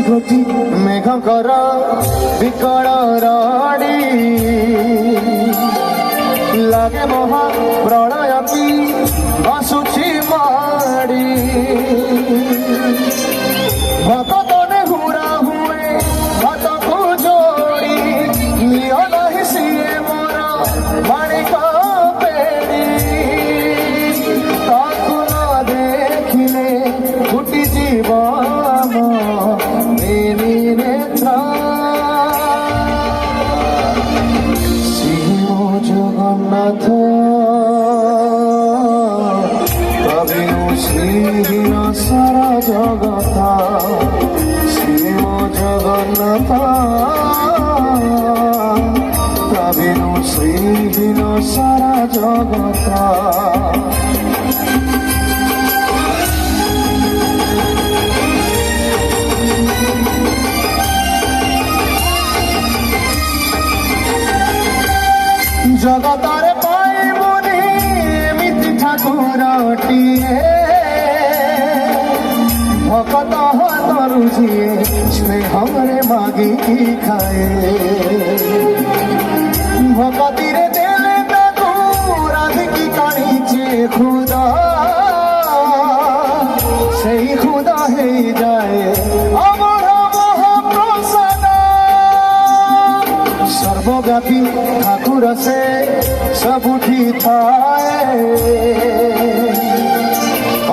घोटी मेघकर विकल रड़ी लागे महा प्रलय की आसुची माड़ी भगत ने हुरा हुए हाथ को जोड़ी लियो नहीं सिए मोर माणिक पेड़ी ताकू न देखिले फुटी जीवन मेरी नेत्रा सिंह जगन्नाथ श्रीहीन सारा जगता शिव जगन्नाथ तबिनु श्रीहीन सारा जगता जगतारे पाइबुनी एमिति ठाकुरटिए भकत हाथरू झिए स्नेहरे मागिकी खाए भकति रे देले ताकू राधिकी काणीचे खुदा सेही खुदा हे जाए अमर महाप्रसाद सर्वव्यापी ठाकुर से सबुठी थाए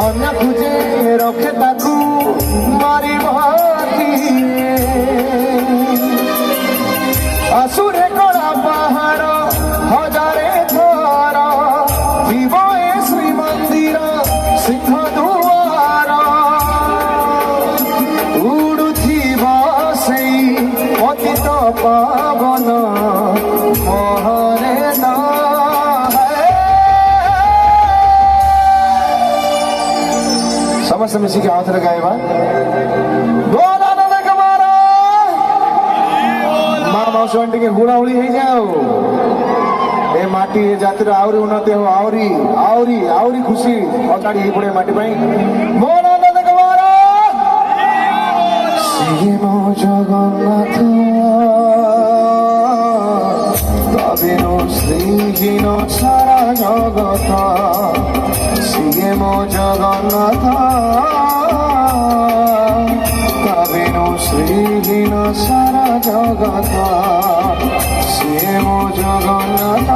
अन्य खुजे रखे ताकू मारी भातिए आसुरे कड़ा पहाड़ हजारे थर जीव ए श्री मंदिर सिंह दुआर उड़ुथिबा सेई पतित पावन मोहरे ना समस्त मिसिकी हाथ लगाएगा माँ मौसी आंटी के हुड़ाहुड़ी हो जाओ ए माटी ए जातिर आवरी उन्नति हो आवरी आवरी आवरी खुशी अगाड़ी ही पड़े माटी भाई बोल आनंद कुमार शिव जगन्नाथ तबिनु श्रीहीन सारा जगता शिव जगन्नाथ तबिनु श्रीहीन सारा जगता शिव जगन्नाथ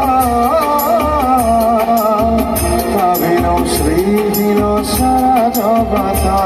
तबिनु श्रीहीन सारा जगता